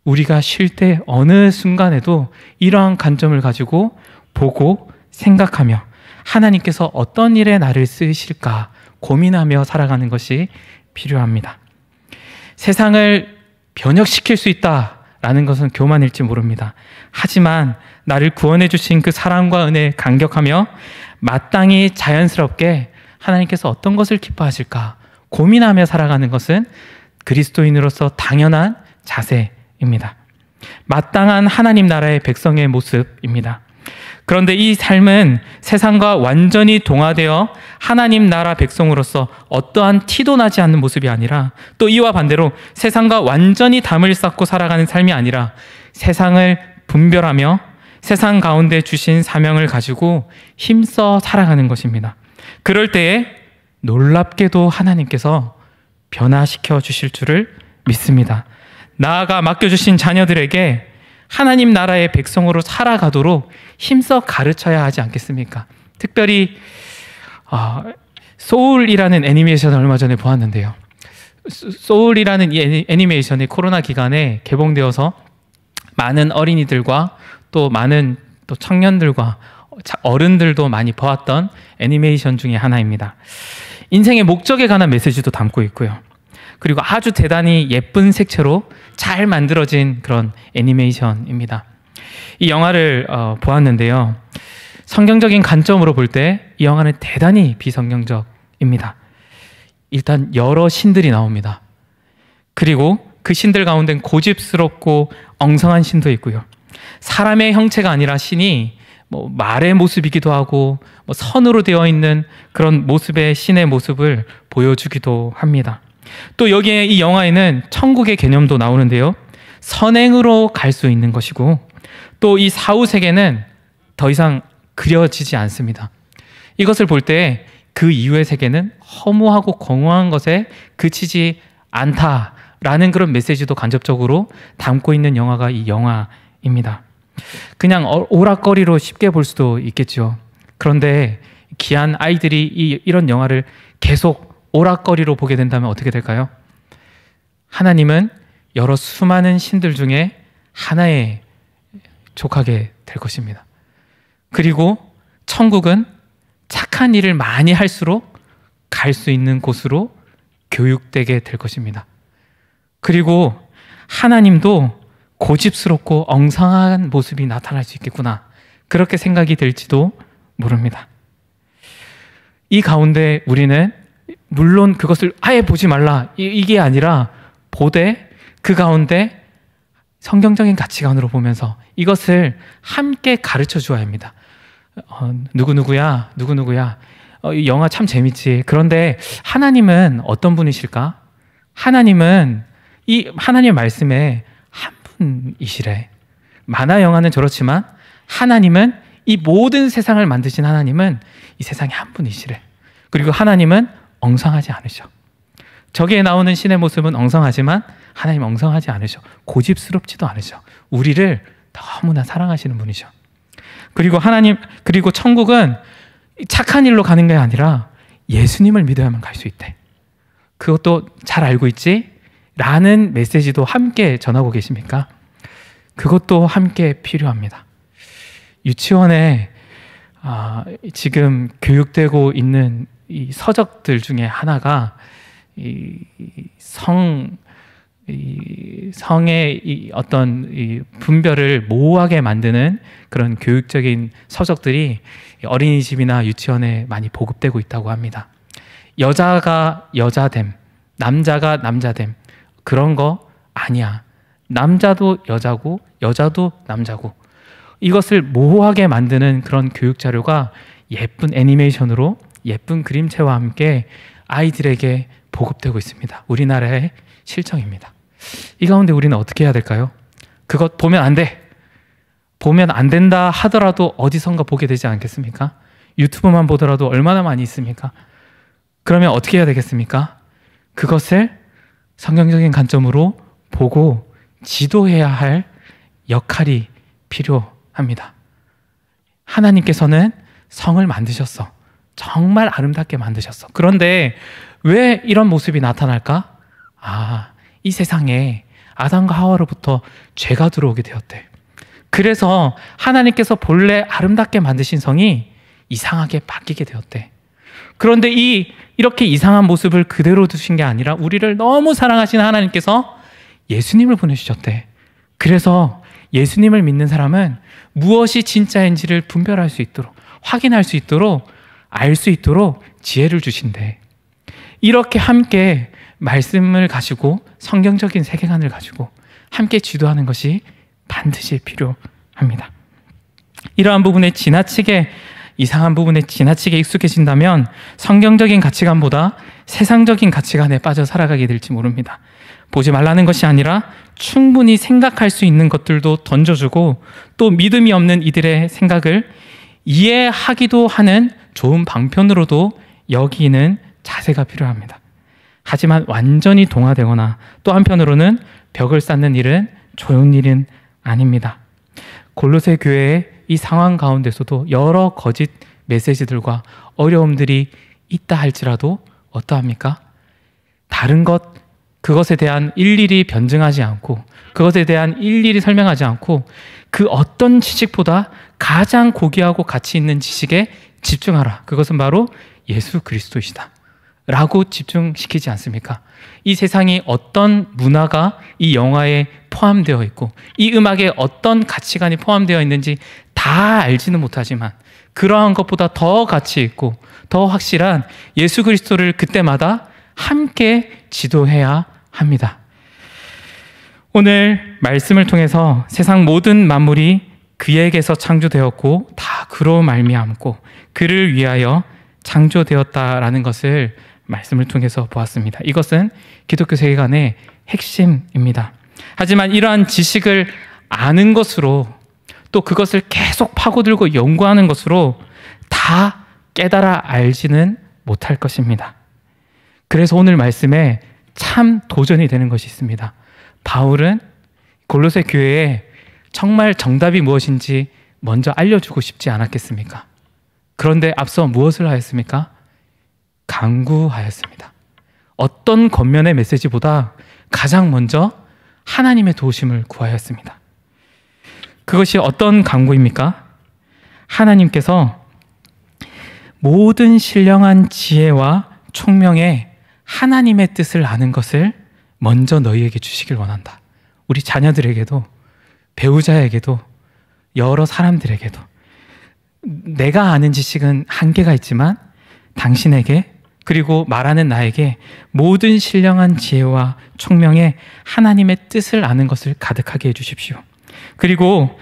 우리가 쉴 때 어느 순간에도 이러한 관점을 가지고 보고 생각하며 하나님께서 어떤 일에 나를 쓰실까 고민하며 살아가는 것이 필요합니다. 세상을 변혁시킬 수 있다라는 것은 교만일지 모릅니다. 하지만 나를 구원해 주신 그 사랑과 은혜에 감격하며 마땅히 자연스럽게 하나님께서 어떤 것을 기뻐하실까 고민하며 살아가는 것은 그리스도인으로서 당연한 자세입니다. 마땅한 하나님 나라의 백성의 모습입니다. 그런데 이 삶은 세상과 완전히 동화되어 하나님 나라 백성으로서 어떠한 티도 나지 않는 모습이 아니라 또 이와 반대로 세상과 완전히 담을 쌓고 살아가는 삶이 아니라 세상을 분별하며 세상 가운데 주신 사명을 가지고 힘써 살아가는 것입니다. 그럴 때에 놀랍게도 하나님께서 변화시켜 주실 줄을 믿습니다. 나아가 맡겨주신 자녀들에게 하나님 나라의 백성으로 살아가도록 힘써 가르쳐야 하지 않겠습니까? 특별히 소울이라는 애니메이션을 얼마 전에 보았는데요. 소울이라는 이 애니메이션이 코로나 기간에 개봉되어서 많은 어린이들과 또 많은 또 청년들과 어른들도 많이 보았던 애니메이션 중에 하나입니다. 인생의 목적에 관한 메시지도 담고 있고요. 그리고 아주 대단히 예쁜 색채로 잘 만들어진 그런 애니메이션입니다. 이 영화를 보았는데요. 성경적인 관점으로 볼 때 이 영화는 대단히 비성경적입니다. 일단 여러 신들이 나옵니다. 그리고 그 신들 가운데는 고집스럽고 엉성한 신도 있고요. 사람의 형체가 아니라 신이 말의 모습이기도 하고 선으로 되어 있는 그런 모습의 신의 모습을 보여주기도 합니다. 또 여기에 이 영화에는 천국의 개념도 나오는데요. 선행으로 갈 수 있는 것이고 또 이 사후 세계는 더 이상 그려지지 않습니다. 이것을 볼 때 그 이후의 세계는 허무하고 공허한 것에 그치지 않다라는 그런 메시지도 간접적으로 담고 있는 영화가 이 영화입니다. 그냥 오락거리로 쉽게 볼 수도 있겠죠. 그런데 귀한 아이들이 이런 영화를 계속 오락거리로 보게 된다면 어떻게 될까요? 하나님은 여러 수많은 신들 중에 하나에 족하게 될 것입니다. 그리고 천국은 착한 일을 많이 할수록 갈 수 있는 곳으로 교육되게 될 것입니다. 그리고 하나님도 고집스럽고 엉성한 모습이 나타날 수 있겠구나, 그렇게 생각이 될지도 모릅니다. 이 가운데 우리는 물론 그것을 아예 보지 말라 이게 아니라 보되 그 가운데 성경적인 가치관으로 보면서 이것을 함께 가르쳐 주어야 합니다. 누구누구야 이 영화 참 재밌지. 그런데 하나님은 어떤 분이실까? 하나님은 이 하나님의 말씀에 한 분이시래. 만화 영화는 저렇지만 하나님은 이 모든 세상을 만드신 하나님은 이 세상에 한 분이시래. 그리고 하나님은 엉성하지 않으셔. 저기에 나오는 신의 모습은 엉성하지만 하나님 엉성하지 않으셔. 고집스럽지도 않으셔. 우리를 너무나 사랑하시는 분이셔. 그리고 천국은 착한 일로 가는 게 아니라 예수님을 믿어야만 갈 수 있대. 그것도 잘 알고 있지? 라는 메시지도 함께 전하고 계십니까? 그것도 함께 필요합니다. 유치원에 지금 교육되고 있는 이 서적들 중에 하나가 성의 어떤 분별을 모호하게 만드는 그런 교육적인 서적들이 어린이집이나 유치원에 많이 보급되고 있다고 합니다. 여자가 여자됨, 남자가 남자됨, 그런 거 아니야. 남자도 여자고 여자도 남자고, 이것을 모호하게 만드는 그런 교육 자료가 예쁜 애니메이션으로 예쁜 그림체와 함께 아이들에게 보급되고 있습니다. 우리나라의 실정입니다. 이 가운데 우리는 어떻게 해야 될까요? 그것 보면 안 돼. 보면 안 된다 하더라도 어디선가 보게 되지 않겠습니까? 유튜브만 보더라도 얼마나 많이 있습니까? 그러면 어떻게 해야 되겠습니까? 그것을 성경적인 관점으로 보고 지도해야 할 역할이 필요합니다. 하나님께서는 성을 만드셨어. 정말 아름답게 만드셨어. 그런데 왜 이런 모습이 나타날까? 이 세상에 아담과 하와로부터 죄가 들어오게 되었대. 그래서 하나님께서 본래 아름답게 만드신 성이 이상하게 바뀌게 되었대. 그런데 이렇게 이상한 모습을 그대로 두신 게 아니라 우리를 너무 사랑하시는 하나님께서 예수님을 보내주셨대. 그래서 예수님을 믿는 사람은 무엇이 진짜인지를 분별할 수 있도록, 확인할 수 있도록, 알 수 있도록 지혜를 주신대. 이렇게 함께 말씀을 가지고 성경적인 세계관을 가지고 함께 지도하는 것이 반드시 필요합니다. 이러한 부분에 지나치게, 이상한 부분에 지나치게 익숙해진다면 성경적인 가치관보다 세상적인 가치관에 빠져 살아가게 될지 모릅니다. 보지 말라는 것이 아니라 충분히 생각할 수 있는 것들도 던져주고 또 믿음이 없는 이들의 생각을 이해하기도 하는 좋은 방편으로도 여기는 자세가 필요합니다. 하지만 완전히 동화되거나 또 한편으로는 벽을 쌓는 일은 좋은 일은 아닙니다. 골로새 교회의 이 상황 가운데서도 여러 거짓 메시지들과 어려움들이 있다 할지라도 어떠합니까? 다른 것, 그것에 대한 일일이 변증하지 않고 그것에 대한 일일이 설명하지 않고 그 어떤 지식보다 가장 고귀하고 가치 있는 지식에 집중하라. 그것은 바로 예수 그리스도이시다 라고 집중시키지 않습니까? 이 세상이 어떤 문화가 이 영화에 포함되어 있고 이 음악에 어떤 가치관이 포함되어 있는지 다 알지는 못하지만 그러한 것보다 더 가치 있고 더 확실한 예수 그리스도를 그때마다 함께 지도해야 합니다. 오늘 말씀을 통해서 세상 모든 만물이 그에게서 창조되었고 다 그로 말미암고 그를 위하여 창조되었다라는 것을 말씀을 통해서 보았습니다. 이것은 기독교 세계관의 핵심입니다. 하지만 이러한 지식을 아는 것으로 또 그것을 계속 파고들고 연구하는 것으로 다 깨달아 알지는 못할 것입니다. 그래서 오늘 말씀에 참 도전이 되는 것이 있습니다. 바울은 골로새 교회에 정말 정답이 무엇인지 먼저 알려주고 싶지 않았겠습니까? 그런데 앞서 무엇을 하였습니까? 강구하였습니다. 어떤 겉면의 메시지보다 가장 먼저 하나님의 도우심을 구하였습니다. 그것이 어떤 강구입니까? 하나님께서 모든 신령한 지혜와 총명에 하나님의 뜻을 아는 것을 먼저 너희에게 주시길 원한다. 우리 자녀들에게도 배우자에게도 여러 사람들에게도 내가 아는 지식은 한계가 있지만 당신에게 그리고 말하는 나에게 모든 신령한 지혜와 총명에 하나님의 뜻을 아는 것을 가득하게 해주십시오. 그리고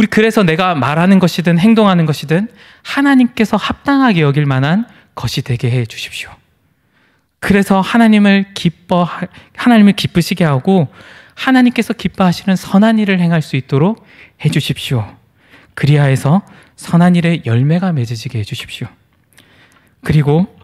그래서 내가 말하는 것이든 행동하는 것이든 하나님께서 합당하게 여길 만한 것이 되게 해 주십시오. 그래서 하나님을 기쁘시게 하고 하나님께서 기뻐하시는 선한 일을 행할 수 있도록 해 주십시오. 그리하여서 선한 일의 열매가 맺어지게 해 주십시오. 그리고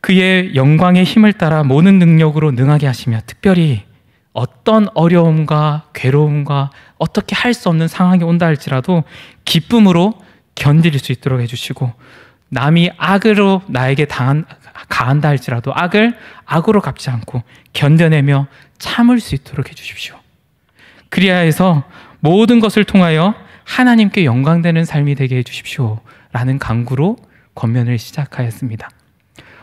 그의 영광의 힘을 따라 모든 능력으로 능하게 하시며 특별히 어떤 어려움과 괴로움과 어떻게 할 수 없는 상황이 온다 할지라도 기쁨으로 견딜 수 있도록 해주시고 남이 악으로 나에게 가한다 할지라도 악을 악으로 갚지 않고 견뎌내며 참을 수 있도록 해주십시오. 그리하여서 모든 것을 통하여 하나님께 영광되는 삶이 되게 해주십시오 라는 간구로 권면을 시작하였습니다.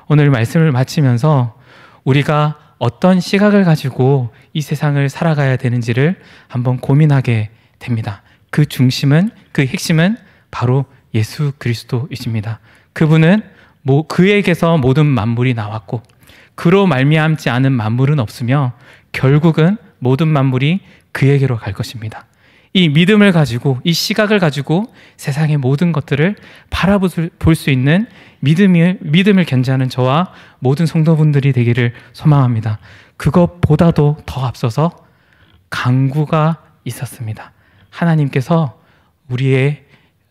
오늘 말씀을 마치면서 우리가 어떤 시각을 가지고 이 세상을 살아가야 되는지를 한번 고민하게 됩니다. 그 중심은, 그 핵심은 바로 예수 그리스도이십니다. 그분은 그에게서 모든 만물이 나왔고 그로 말미암지 않은 만물은 없으며 결국은 모든 만물이 그에게로 갈 것입니다. 이 믿음을 가지고 이 시각을 가지고 세상의 모든 것들을 바라볼 수 있는 믿음을 견지하는 저와 모든 성도분들이 되기를 소망합니다. 그것보다도 더 앞서서 간구가 있었습니다. 하나님께서 우리의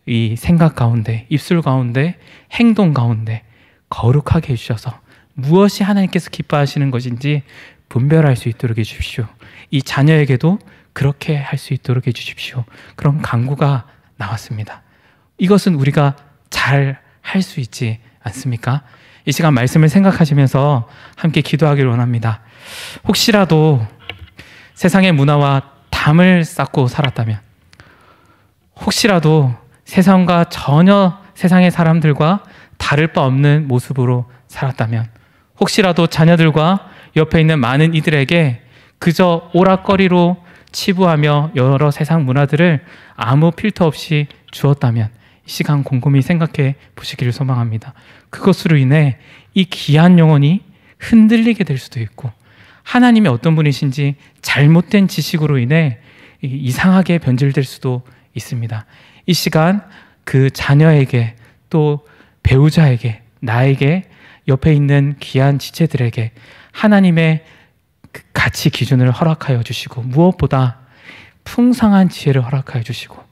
이 생각 가운데, 입술 가운데, 행동 가운데 거룩하게 해주셔서 무엇이 하나님께서 기뻐하시는 것인지 분별할 수 있도록 해주십시오. 이 자녀에게도 그렇게 할 수 있도록 해주십시오. 그런 간구가 나왔습니다. 이것은 우리가 잘 할 수 있지 않습니까? 이 시간 말씀을 생각하시면서 함께 기도하기를 원합니다. 혹시라도 세상의 문화와 담을 쌓고 살았다면, 혹시라도 세상과 전혀 세상의 사람들과 다를 바 없는 모습으로 살았다면, 혹시라도 자녀들과 옆에 있는 많은 이들에게 그저 오락거리로 치부하며 여러 세상 문화들을 아무 필터 없이 주었다면 이 시간 곰곰이 생각해 보시기를 소망합니다. 그것으로 인해 이 귀한 영혼이 흔들리게 될 수도 있고, 하나님이 어떤 분이신지 잘못된 지식으로 인해 이상하게 변질될 수도 있습니다. 이 시간 그 자녀에게, 또 배우자에게, 나에게, 옆에 있는 귀한 지체들에게 하나님의 그 가치 기준을 허락하여 주시고, 무엇보다 풍성한 지혜를 허락하여 주시고,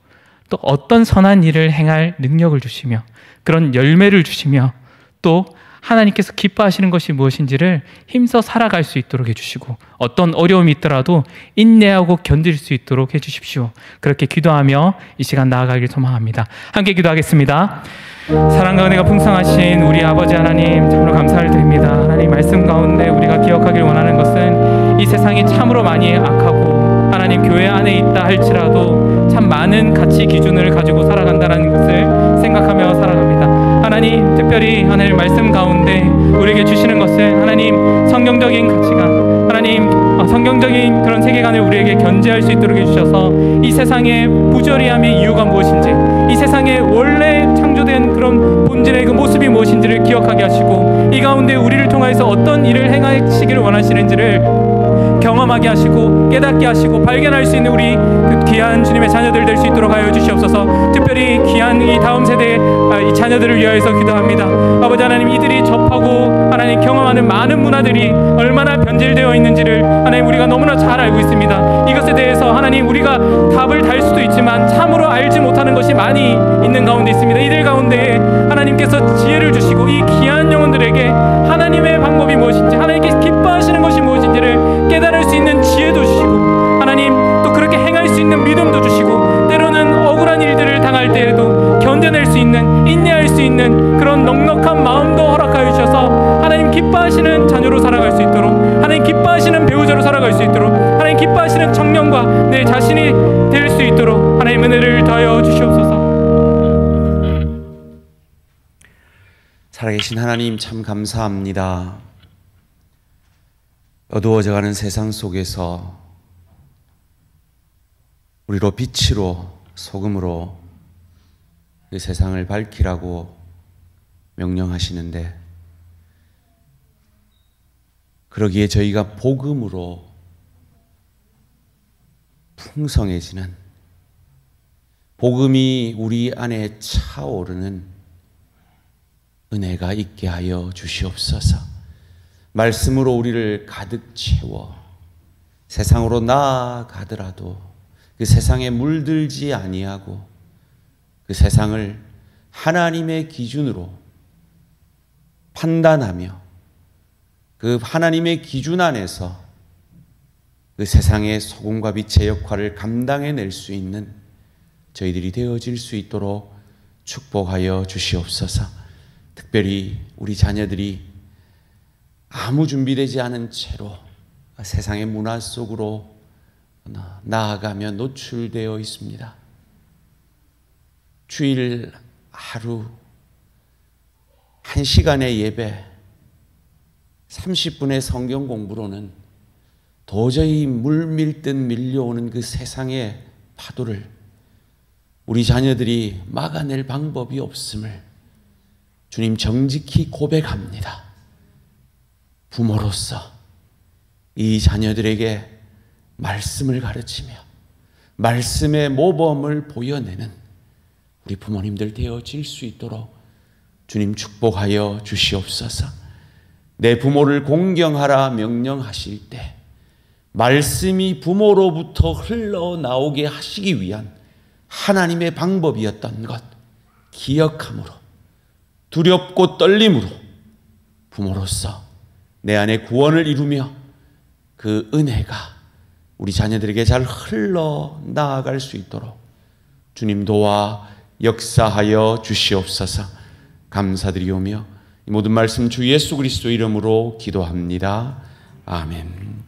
또 어떤 선한 일을 행할 능력을 주시며 그런 열매를 주시며, 또 하나님께서 기뻐하시는 것이 무엇인지를 힘써 살아갈 수 있도록 해주시고, 어떤 어려움이 있더라도 인내하고 견딜 수 있도록 해주십시오. 그렇게 기도하며 이 시간 나아가길 소망합니다. 함께 기도하겠습니다. 사랑과 은혜가 풍성하신 우리 아버지 하나님, 참으로 감사를 드립니다. 하나님 말씀 가운데 우리가 기억하길 원하는 것은 이 세상이 참으로 많이 악하고, 하나님 교회 안에 있다 할지라도 참 많은 가치 기준을 가지고 살아간다는 것을 생각하며 살아갑니다. 하나님, 특별히 하나님 말씀 가운데 우리에게 주시는 것은 하나님 성경적인 가치가, 하나님 성경적인 그런 세계관을 우리에게 견지할 수 있도록 해주셔서 이 세상의 부조리함의 이유가 무엇인지, 이 세상에 원래 창조된 그런 본질의 그 모습이 무엇인지를 기억하게 하시고, 이 가운데 우리를 통해서 어떤 일을 행하시기를 원하시는지를 경험하게 하시고 깨닫게 하시고 발견할 수 있는 우리 그 귀한 주님의 자녀들 될 수 있도록 하여 주시옵소서. 특별히 귀한 이 다음 세대의 이 자녀들을 위하여서 기도합니다. 아버지 하나님, 이들이 접하고 하나님 경험하는 많은 문화들이 얼마나 변질되어 있는지를 하나님 우리가 너무나 잘 알고 있습니다. 이것에 대해서 하나님 우리가 답을 달 수도 있지만 참으로 알지 못하는 것이 많이 있는 가운데 있습니다. 이들 가운데 하나님께서 지혜를 주시고 이 귀한 영혼들에게 하나님의 방법이 무엇인지, 하나님께서 기뻐하시는 것이 무엇인지를 깨달을 수 있는 지혜도 주시고, 하나님 또 그렇게 행할 수 있는 믿음도 주시고, 때로는 억울한 일들을 당할 때에도 견뎌낼 수 있는, 인내할 수 있는 그런 넉넉한 마음도 허락하여 주셔서 하나님 기뻐하시는 자녀로 살아갈 수 있도록, 하나님 기뻐하시는 배우자로 살아갈 수 있도록, 하나님 기뻐하시는 청년과 내 자신이 될 수 있도록 하나님 은혜를 더하여 주시옵소서. 살아계신 하나님, 참 감사합니다. 어두워져가는 세상 속에서 우리로 빛으로, 소금으로 그 세상을 밝히라고 명령하시는데, 그러기에 저희가 복음으로 풍성해지는, 복음이 우리 안에 차오르는 은혜가 있게 하여 주시옵소서. 말씀으로 우리를 가득 채워 세상으로 나아가더라도 그 세상에 물들지 아니하고 그 세상을 하나님의 기준으로 판단하며 그 하나님의 기준 안에서 그 세상의 소금과 빛의 역할을 감당해낼 수 있는 저희들이 되어질 수 있도록 축복하여 주시옵소서. 특별히 우리 자녀들이 아무 준비되지 않은 채로 세상의 문화 속으로 나아가며 노출되어 있습니다. 주일 하루 1시간의 예배, 30분의 성경 공부로는 도저히 물 밀듯 밀려오는 그 세상의 파도를 우리 자녀들이 막아낼 방법이 없음을 주님 정직히 고백합니다. 부모로서 이 자녀들에게 말씀을 가르치며 말씀의 모범을 보여내는 우리 부모님들 되어질 수 있도록 주님 축복하여 주시옵소서. 내 부모를 공경하라 명령하실 때 말씀이 부모로부터 흘러나오게 하시기 위한 하나님의 방법이었던 것 기억함으로, 두렵고 떨림으로 부모로서 내 안에 구원을 이루며 그 은혜가 우리 자녀들에게 잘 흘러나아갈 수 있도록 주님 도와 역사하여 주시옵소서. 감사드리오며 이 모든 말씀 주 예수 그리스도 이름으로 기도합니다. 아멘.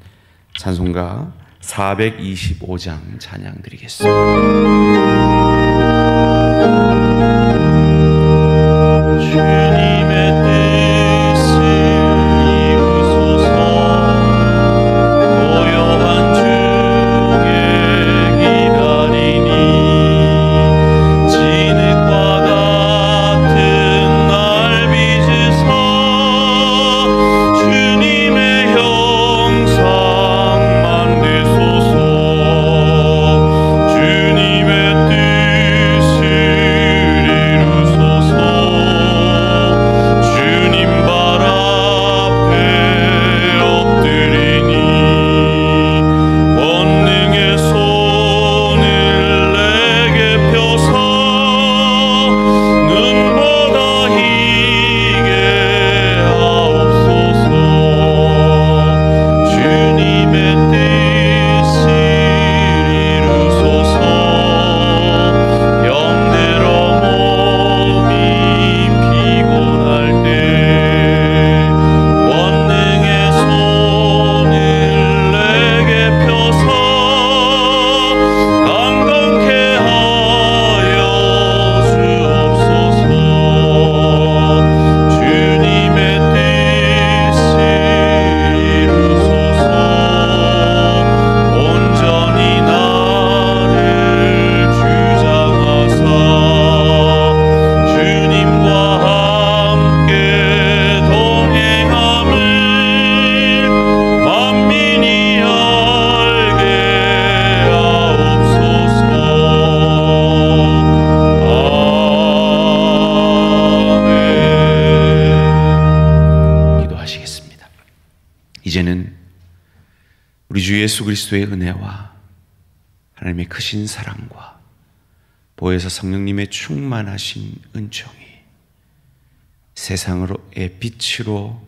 찬송가 425장 찬양 드리겠습니다. 주님의 뜻을 이루소서. 고요한 중에 기다리니 진흙과 같은 날 빚으사 주님의 형상만 되소서. 주님의 뜻을 이루소서. 주님 발 앞에 엎드리니 권능의 손을 내게 펴사 눈보다 희게 하옵소서. 주님의 뜻을 이루소서. 병들어 몸이 피곤할 때 권능의 손을 내게 펴사 강건케 하여 주옵소서. 주님의 뜻을 이루소서. 온전히 나를 주장하사 주님과 함께 동행함을 만민이 알게 하옵소서. 아멘. 기도하시겠습니다. 이제는 우리 주 예수 그리스도의 은혜와 하나님의 크신 사랑과 보혜사 성령님의 충만하신 은총이 세상으로의 빛으로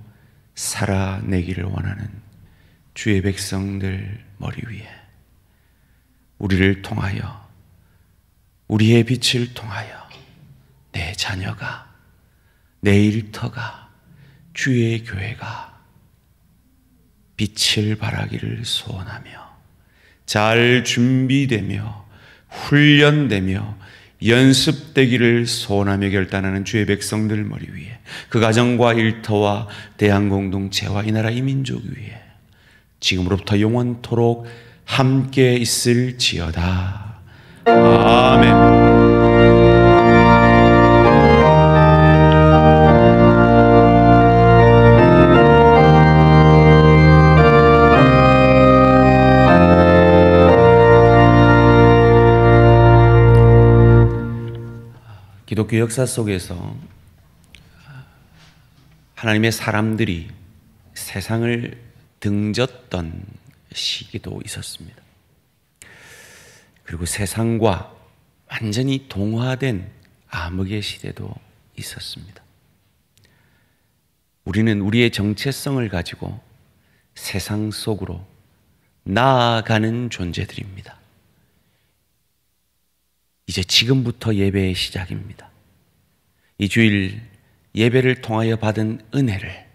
살아내기를 원하는 주의 백성들 머리 위에 우리를 통하여 우리의 빛을 통하여 내 자녀가 내 일터가 주의 교회가 빛을 발하기를 소원하며 잘 준비되며 훈련되며 연습되기를 소원하며 결단하는 주의 백성들 머리 위에 그 가정과 일터와 대한공동체와 이 나라 이 민족 위에 지금으로부터 영원토록 함께 있을지어다. 아멘. 기독교 역사 속에서 하나님의 사람들이 세상을 등졌던 시기도 있었습니다. 그리고 세상과 완전히 동화된 암흑의 시대도 있었습니다. 우리는 우리의 정체성을 가지고 세상 속으로 나아가는 존재들입니다. 이제 지금부터 예배의 시작입니다. 이 주일 예배를 통하여 받은 은혜를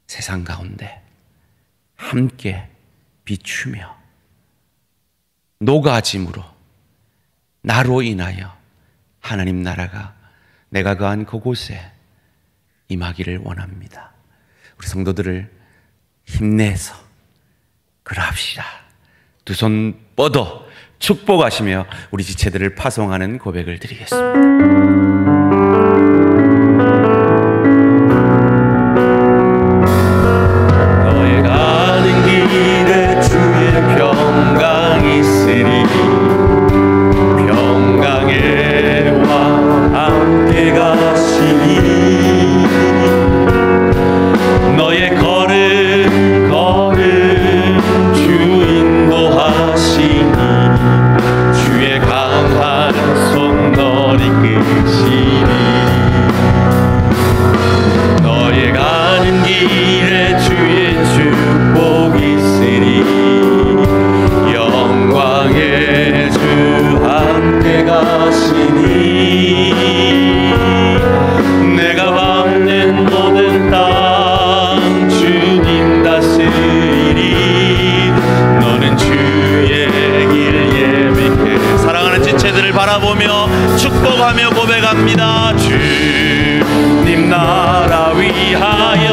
세상 가운데 함께 비추며 녹아짐으로 나로 인하여 하나님 나라가 내가 거한 그곳에 임하기를 원합니다. 우리 성도들을 힘내서 그러합시다. 두 손 뻗어 축복하시며 우리 지체들을 파송하는 고백을 드리겠습니다. 주의 강한 손 너리 끄시리 찬양합니다. 주님 나라 위하여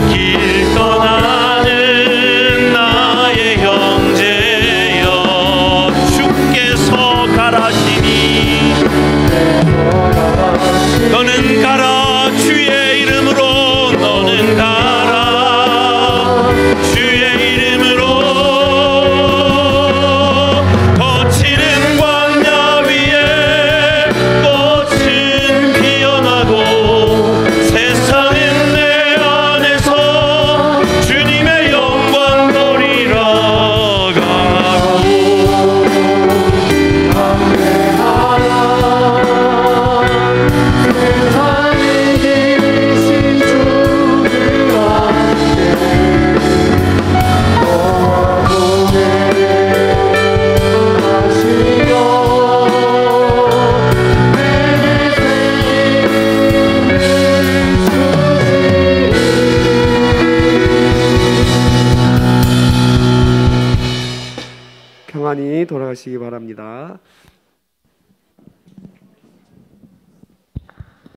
길 떠나는 나의 형제여, 주께서 가라시니 너는 가라, 주의 이름으로 너는 가라, 주의 이름으로. 거치는 광야 위에 꽃은 피어나고 세상은 내 안에서 주님의 영광 보리라 가고. 평안히 돌아가시기 바랍니다.